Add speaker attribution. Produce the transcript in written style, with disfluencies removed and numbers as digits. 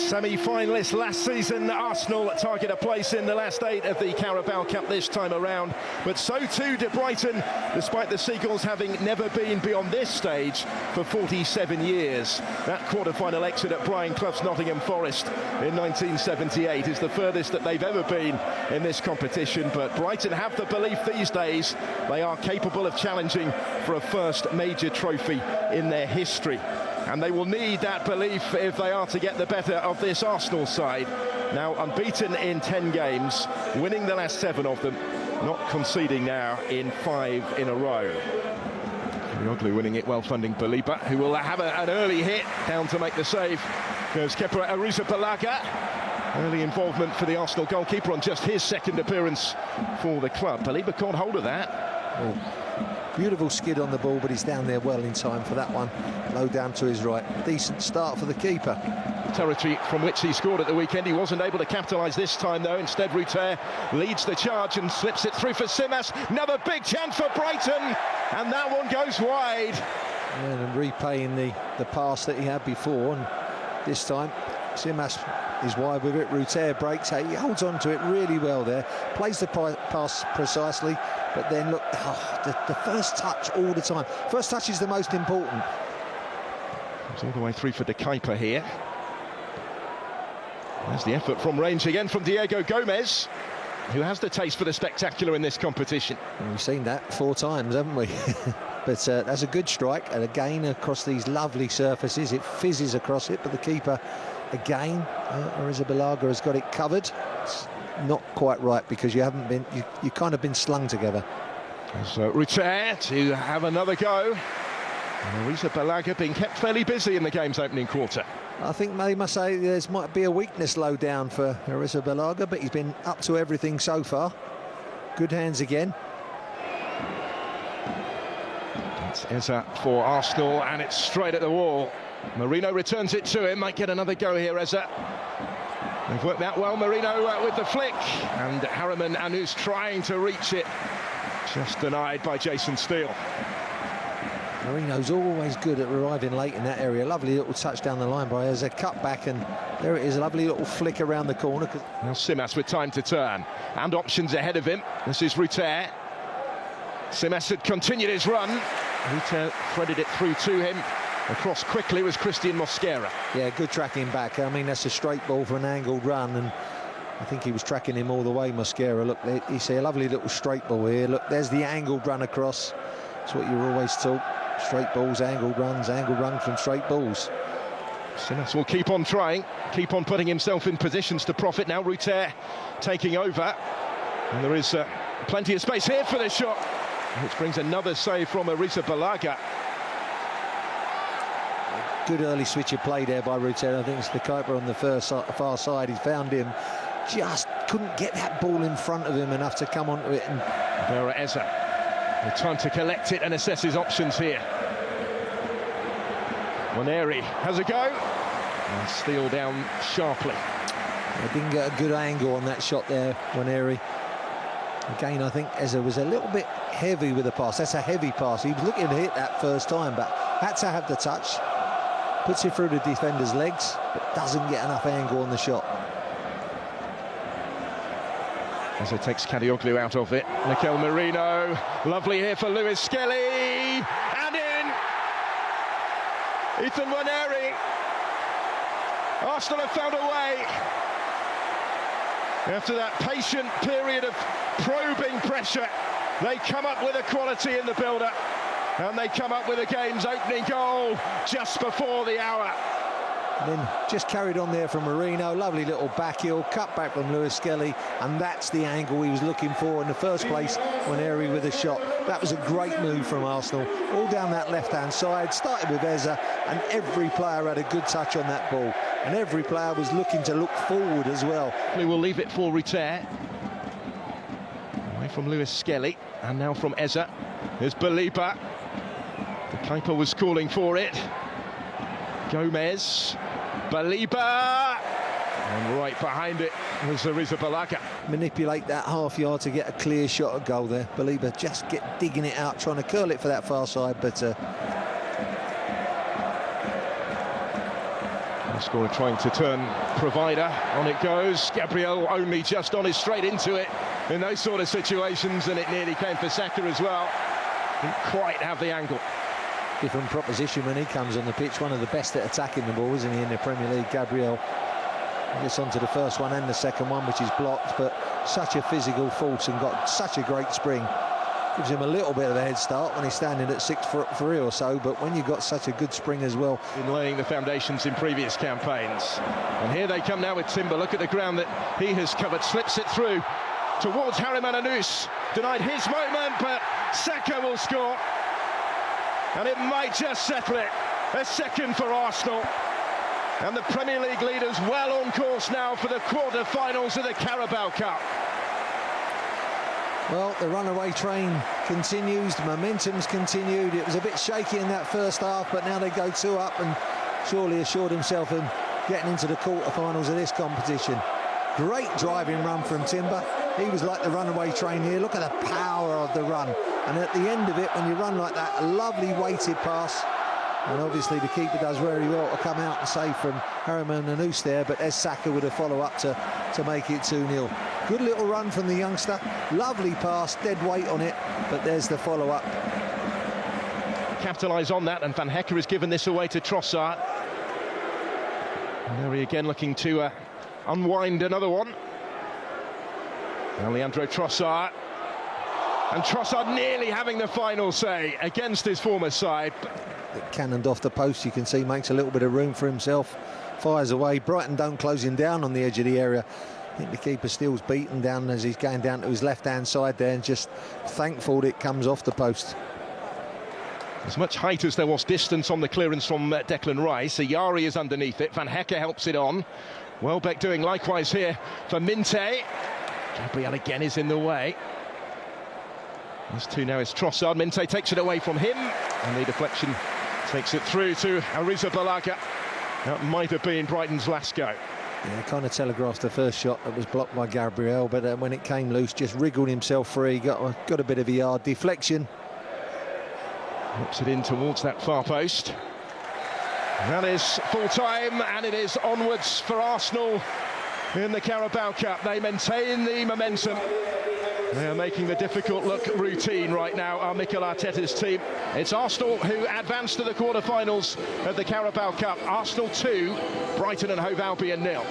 Speaker 1: Semi-finalists last season, Arsenal target a place in the last 8 of the Carabao Cup this time around, but so too did Brighton, despite the Seagulls having never been beyond this stage for 47 years. That quarter-final exit at Brian Clough's Nottingham Forest in 1978 is the furthest that they've ever been in this competition, but Brighton have the belief these days they are capable of challenging for a first major trophy in their history. And they will need that belief if they are to get the better of this Arsenal side. Now unbeaten in 10 games, winning the last 7 of them, not conceding now in 5 in a row. Carabao winning it, well funding Baliba, who will have an early hit down to make the save. Goes Kepa Arrizabalaga. Early involvement for the Arsenal goalkeeper on just his second appearance for the club. Baliba caught hold of that.
Speaker 2: Oh. Beautiful skid on the ball, but he's down there well in time for that one. Low down to his right. Decent start for the keeper.
Speaker 1: Territory from which he scored at the weekend. He wasn't able to capitalise this time, though. Instead, Ruter leads the charge and slips it through for Simas. Another big chance for Brighton, and that one goes wide.
Speaker 2: Yeah, and repaying the pass that he had before, and this time Simas is wide with it. Ruter breaks out. He holds on to it really well there. Plays the pass precisely. But then look, the first touch all the time. First touch is the most important.
Speaker 1: It's all the way through for the keeper here. There's the effort from range again from Diego Gomez, who has the taste for the spectacular in this competition.
Speaker 2: And we've seen that 4 times, haven't we? But that's a good strike, and again across these lovely surfaces. It fizzes across it, but the keeper again, Arrizabalaga has got it covered. It's not quite right because you haven't been, you kind of been slung together.
Speaker 1: So Ruter to have another go. Arrizabalaga being kept fairly busy in the game's opening quarter.
Speaker 2: I think they must say there might be a weakness low down for Arrizabalaga, but he's been up to everything so far. Good hands again.
Speaker 1: It's Eza for Arsenal, and it's straight at the wall. Marino returns it to him. Might get another go here, Eza. They've worked that well, Marino with the flick, and Harriman Anus trying to reach it, just denied by Jason Steele.
Speaker 2: Marino's always good at arriving late in that area. Lovely little touch down the line by Eza, cut back, and there it is, a lovely little flick around the corner.
Speaker 1: Now Simas with time to turn, and options ahead of him. This is Ruter. Simas had continued his run. Ruter threaded it through to him. Across quickly was Christian Mosquera.
Speaker 2: Yeah, good tracking back. I mean, that's a straight ball for an angled run, and I think he was tracking him all the way, Mosquera. Look, you see a lovely little straight ball here. Look, there's the angled run across. That's what you're always taught. Straight balls, angled run from straight balls.
Speaker 1: Simas will keep on trying, keep on putting himself in positions to profit. Now Ruter taking over. And there is plenty of space here for the shot, which brings another save from Arrizabalaga.
Speaker 2: Good early switch of play there by Ruter. I think it's the keeper on the far side. He found him, just couldn't get that ball in front of him enough to come onto it. And
Speaker 1: Bera Eza with time to collect it and assess his options here. Waneri has a go, and Steele down sharply.
Speaker 2: I didn't get a good angle on that shot there, Waneri. Again, I think Eza was a little bit heavy with the pass. That's a heavy pass. He was looking to hit that first time, but had to have the touch. Puts it through the defender's legs, but doesn't get enough angle on the shot.
Speaker 1: As it takes Carabao out of it. Mikel Merino, lovely here for Lewis Skelly, and in! Ethan Waneri. Arsenal have found a way. After that patient period of probing pressure, they come up with a quality in the build-up. And they come up with a game's opening goal just before the hour.
Speaker 2: And then just carried on there from Marino. Lovely little back heel, cut back from Lewis Skelly. And that's the angle he was looking for in the first place, Waneri with a shot. That was a great move from Arsenal. All down that left-hand side. Started with Eza, and every player had a good touch on that ball. And every player was looking to look forward as well.
Speaker 1: We will leave it for Ruter. Away from Lewis Skelly. And now from Eza. Here's Baliba. The keeper was calling for it. Gomez, Baliba, and right behind it was Arrizabalaga.
Speaker 2: Manipulate that half yard to get a clear shot at goal there. Baliba just digging it out, trying to curl it for that far side, but
Speaker 1: Scorer trying to turn provider. On it goes. Gabriel only just on his straight into it in those sort of situations, and it nearly came for Saka as well. Didn't quite have the angle.
Speaker 2: Different proposition when he comes on the pitch. One of the best at attacking the ball, isn't he, in the Premier League, Gabriel? He gets onto the first one and the second one, which is blocked, but such a physical force and got such a great spring. Gives him a little bit of a head start when he's standing at 6'3" or so, but when you've got such a good spring as well.
Speaker 1: In laying the foundations in previous campaigns. And here they come now with Timber. Look at the ground that he has covered. Slips it through towards Harry Mananous. Denied his moment, but Saka will score. And it might just settle it. A second for Arsenal. And the Premier League leaders well on course now for the quarter-finals of the Carabao Cup.
Speaker 2: Well, the runaway train continues, the momentum's continued. It was a bit shaky in that first half, but now they go 2 up and surely assured himself of getting into the quarter-finals of this competition. Great driving run from Timber. He was like the runaway train here. Look at the power of the run. And at the end of it, when you run like that, a lovely weighted pass. And obviously the keeper does very well to come out and save from Harry Mananous there, but there's Saka with a follow-up to make it 2-0. Good little run from the youngster. Lovely pass, dead weight on it, but there's the follow-up.
Speaker 1: Capitalise on that, and Van Hecker has given this away to Trossard. Mary again looking to unwind another one. Now Leandro Trossard. And Trossard nearly having the final say against his former side.
Speaker 2: Cannoned off the post, you can see, makes a little bit of room for himself. Fires away. Brighton don't close him down on the edge of the area. I think the keeper still's beaten down as he's going down to his left-hand side there, and just thankful that it comes off the post.
Speaker 1: As much height as there was distance on the clearance from Declan Rice. Ayari is underneath it. Van Hecker helps it on. Welbeck doing likewise here for Minte. Gabriel again is in the way. These two now is Trossard. Minte takes it away from him, and the deflection takes it through to Arrizabalaga. That might have been Brighton's last go.
Speaker 2: Yeah, kind of telegraphs the first shot that was blocked by Gabriel, but when it came loose, just wriggled himself free, got a bit of a yard deflection.
Speaker 1: Whips it in towards that far post. That is full time, and it is onwards for Arsenal in the Carabao Cup. They maintain the momentum. They are making the difficult look routine right now, are Mikel Arteta's team. It's Arsenal who advance to the quarter-finals of the Carabao Cup. Arsenal 2, Brighton and Hove Albion 0.